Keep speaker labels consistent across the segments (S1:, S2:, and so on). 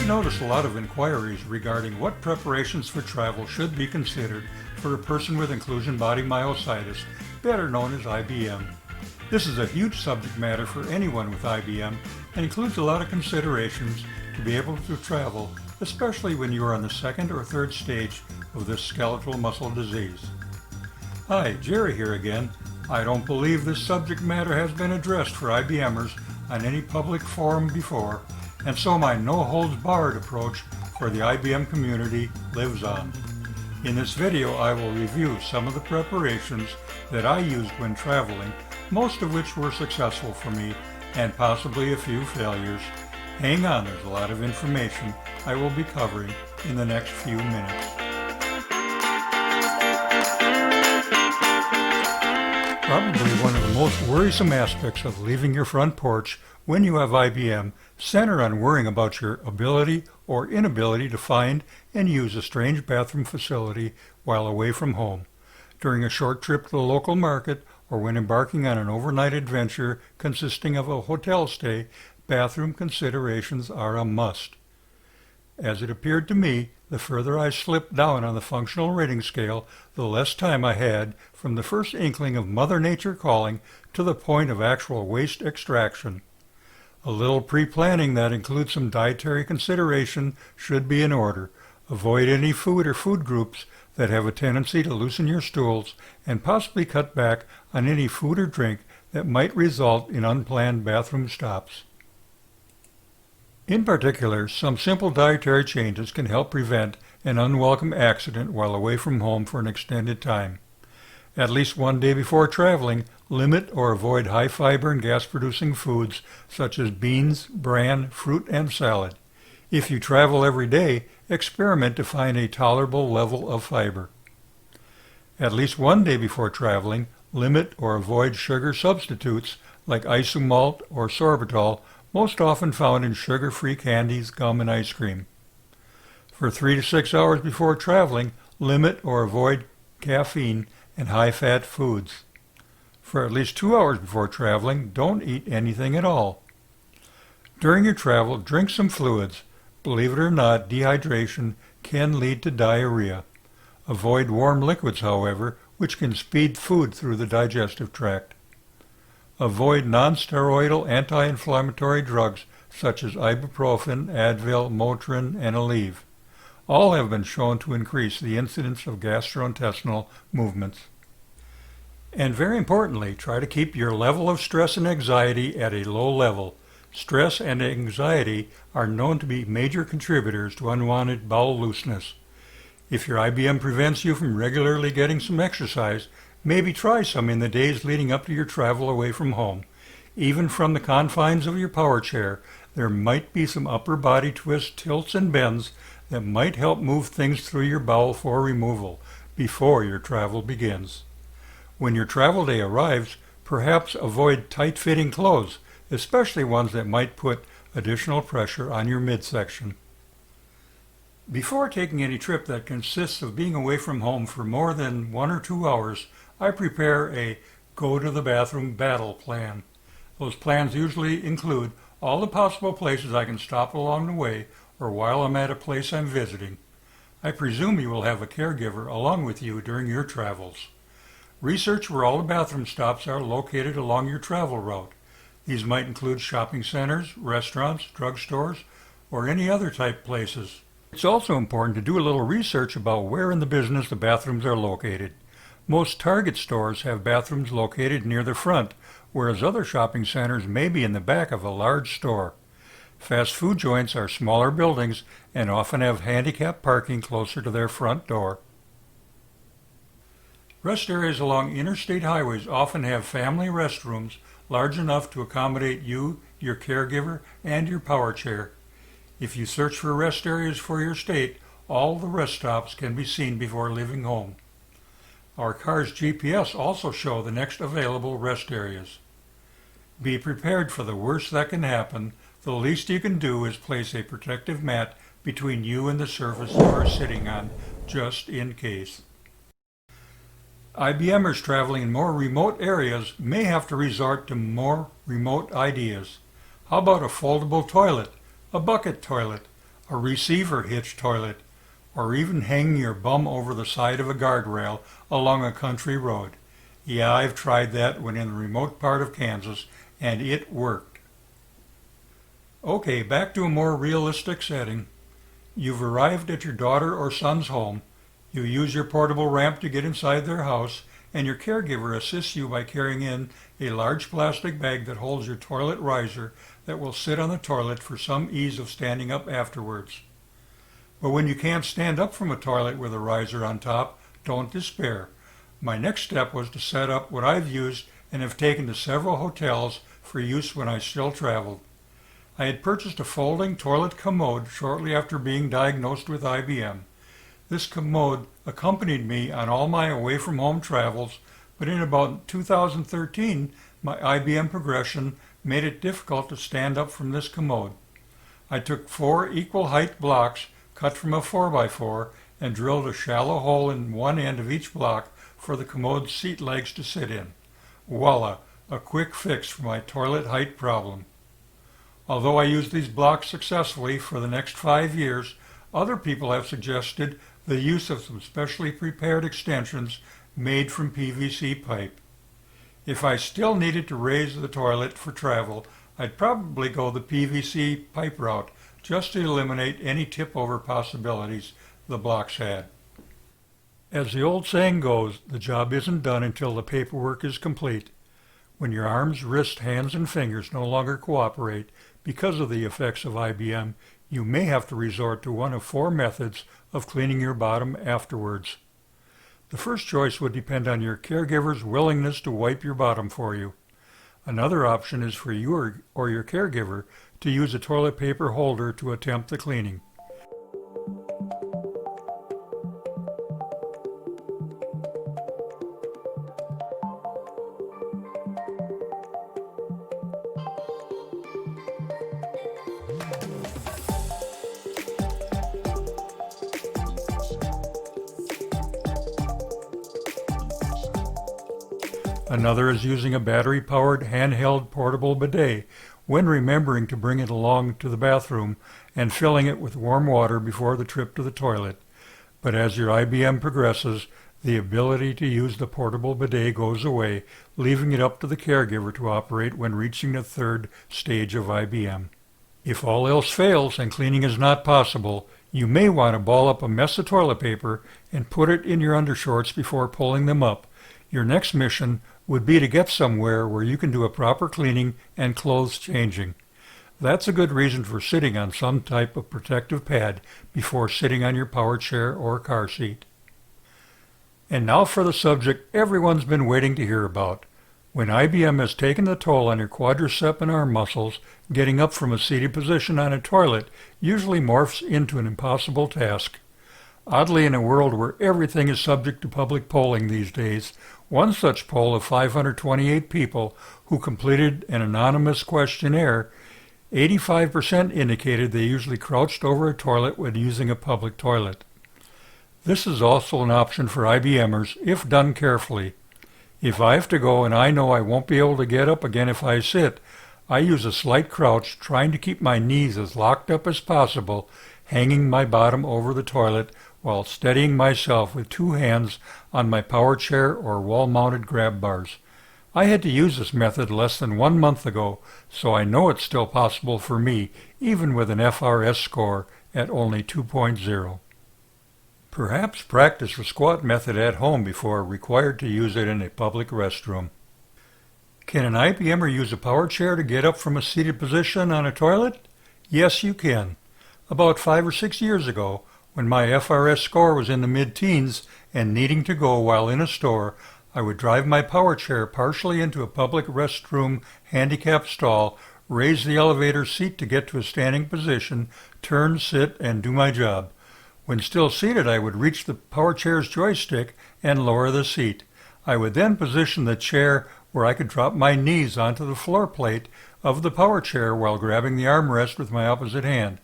S1: I've noticed a lot of inquiries regarding what preparations for travel should be considered for a person with inclusion body myositis, better known as IBM. This is a huge subject matter for anyone with IBM and includes a lot of considerations to be able to travel, especially when you are on the second or third stage of this skeletal muscle disease. Hi, Jerry here again. I don't believe this subject matter has been addressed for IBMers on any public forum before, and so my no-holds-barred approach for the IBM community lives on. In this video, I will review some of the preparations that I used when traveling, most of which were successful for me, and possibly a few failures. Hang on, there's a lot of information I will be covering in the next few minutes. Probably one of the most worrisome aspects of leaving your front porch when you have IBM center on worrying about your ability or inability to find and use a strange bathroom facility while away from home. During a short trip to the local market or when embarking on an overnight adventure consisting of a hotel stay, bathroom considerations are a must. As it appeared to me, the further I slipped down on the functional rating scale, the less time I had from the first inkling of Mother Nature calling to the point of actual waste extraction. A little pre-planning that includes some dietary consideration should be in order. Avoid any food or food groups that have a tendency to loosen your stools, and possibly cut back on any food or drink that might result in unplanned bathroom stops. In particular, some simple dietary changes can help prevent an unwelcome accident while away from home for an extended time. At least one day before traveling, limit or avoid high fiber and gas-producing foods such as beans, bran, fruit, and salad. If you travel every day, experiment to find a tolerable level of fiber. At least one day before traveling, limit or avoid sugar substitutes like isomalt or sorbitol, most often found in sugar-free candies, gum, and ice cream. For 3 to 6 hours before traveling, limit or avoid caffeine and high-fat foods. For at least 2 hours before traveling, don't eat anything at all. During your travel, drink some fluids. Believe it or not, dehydration can lead to diarrhea. Avoid warm liquids, however, which can speed food through the digestive tract. Avoid non-steroidal anti-inflammatory drugs such as ibuprofen, Advil, Motrin, and Aleve. All have been shown to increase the incidence of gastrointestinal movements. And very importantly, try to keep your level of stress and anxiety at a low level. Stress and anxiety are known to be major contributors to unwanted bowel looseness. If your IBM prevents you from regularly getting some exercise, maybe try some in the days leading up to your travel away from home. Even from the confines of your power chair, there might be some upper body twists, tilts, and bends that might help move things through your bowel for removal before your travel begins. When your travel day arrives, perhaps avoid tight-fitting clothes, especially ones that might put additional pressure on your midsection. Before taking any trip that consists of being away from home for more than 1 or 2 hours, I prepare a go-to-the-bathroom battle plan. Those plans usually include all the possible places I can stop along the way or while I'm at a place I'm visiting. I presume you will have a caregiver along with you during your travels. Research where all the bathroom stops are located along your travel route. These might include shopping centers, restaurants, drugstores, or any other type places. It's also important to do a little research about where in the business the bathrooms are located. Most Target stores have bathrooms located near the front, whereas other shopping centers may be in the back of a large store. Fast food joints are smaller buildings and often have handicapped parking closer to their front door. Rest areas along interstate highways often have family restrooms large enough to accommodate you, your caregiver, and your power chair. If you search for rest areas for your state, all the rest stops can be seen before leaving home. Our car's GPS also show the next available rest areas. Be prepared for the worst that can happen. The least you can do is place a protective mat between you and the surface you are sitting on, just in case. IBMers traveling in more remote areas may have to resort to more remote ideas. How about a foldable toilet, a bucket toilet, a receiver hitch toilet, or even hanging your bum over the side of a guardrail along a country road. Yeah, I've tried that when in a remote part of Kansas, and it worked. Okay, back to a more realistic setting. You've arrived at your daughter or son's home. You use your portable ramp to get inside their house, and your caregiver assists you by carrying in a large plastic bag that holds your toilet riser that will sit on the toilet for some ease of standing up afterwards. But when you can't stand up from a toilet with a riser on top, don't despair. My next step was to set up what I've used and have taken to several hotels for use when I still traveled. I had purchased a folding toilet commode shortly after being diagnosed with IBM. This commode accompanied me on all my away-from-home travels, but in about 2013, my IBM progression made it difficult to stand up from this commode. I took 4 equal height blocks cut from a 4x4 and drilled a shallow hole in one end of each block for the commode's seat legs to sit in. Voila, a quick fix for my toilet height problem. Although I used these blocks successfully for the next 5 years, other people have suggested the use of some specially prepared extensions made from PVC pipe. If I still needed to raise the toilet for travel, I'd probably go the PVC pipe route just to eliminate any tip-over possibilities the blocks had. As the old saying goes, the job isn't done until the paperwork is complete. When your arms, wrists, hands, and fingers no longer cooperate because of the effects of IBM, you may have to resort to one of 4 methods of cleaning your bottom afterwards. The first choice would depend on your caregiver's willingness to wipe your bottom for you. Another option is for you or your caregiver to use a toilet paper holder to attempt the cleaning. Another is using a battery-powered handheld portable bidet when remembering to bring it along to the bathroom and filling it with warm water before the trip to the toilet. But as your IBM progresses, the ability to use the portable bidet goes away, leaving it up to the caregiver to operate when reaching the 3rd stage of IBM. If all else fails and cleaning is not possible, you may want to ball up a mess of toilet paper and put it in your undershorts before pulling them up. Your next mission would be to get somewhere where you can do a proper cleaning and clothes changing. That's a good reason for sitting on some type of protective pad before sitting on your power chair or car seat. And now for the subject everyone's been waiting to hear about. When IBM has taken the toll on your quadricep and arm muscles, getting up from a seated position on a toilet usually morphs into an impossible task. Oddly, in a world where everything is subject to public polling these days, one such poll of 528 people who completed an anonymous questionnaire, 85% indicated they usually crouched over a toilet when using a public toilet. This is also an option for IBMers if done carefully. If I have to go and I know I won't be able to get up again if I sit, I use a slight crouch, trying to keep my knees as locked up as possible, hanging my bottom over the toilet while steadying myself with 2 hands on my power chair or wall-mounted grab bars. I had to use this method less than 1 month ago, so I know it's still possible for me, even with an FRS score at only 2.0. Perhaps practice the squat method at home before required to use it in a public restroom. Can an IBMer use a power chair to get up from a seated position on a toilet? Yes, you can. About 5 or 6 years ago, when my FRS score was in the mid-teens and needing to go while in a store, I would drive my power chair partially into a public restroom handicap stall, raise the elevator seat to get to a standing position, turn, sit, and do my job. When still seated, I would reach the power chair's joystick and lower the seat. I would then position the chair where I could drop my knees onto the floor plate of the power chair while grabbing the armrest with my opposite hand.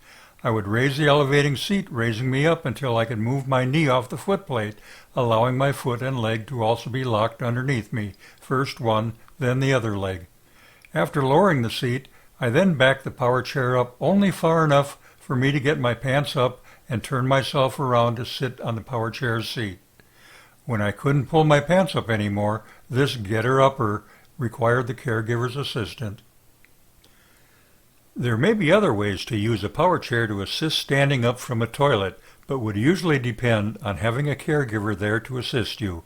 S1: I would raise the elevating seat, raising me up until I could move my knee off the footplate, allowing my foot and leg to also be locked underneath me, first one, then the other leg. After lowering the seat, I then backed the power chair up only far enough for me to get my pants up and turn myself around to sit on the power chair's seat. When I couldn't pull my pants up anymore, this getter-upper required the caregiver's assistance. There may be other ways to use a power chair to assist standing up from a toilet, but would usually depend on having a caregiver there to assist you.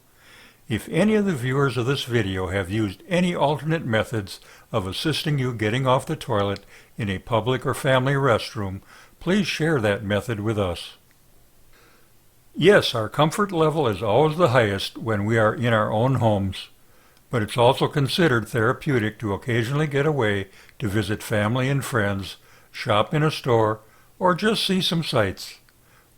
S1: If any of the viewers of this video have used any alternate methods of assisting you getting off the toilet in a public or family restroom, please share that method with us. Yes, our comfort level is always the highest when we are in our own homes, but it's also considered therapeutic to occasionally get away to visit family and friends, shop in a store, or just see some sights.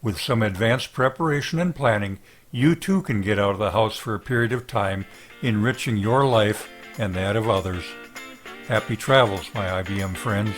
S1: With some advanced preparation and planning, you too can get out of the house for a period of time, enriching your life and that of others. Happy travels, my IBM friends.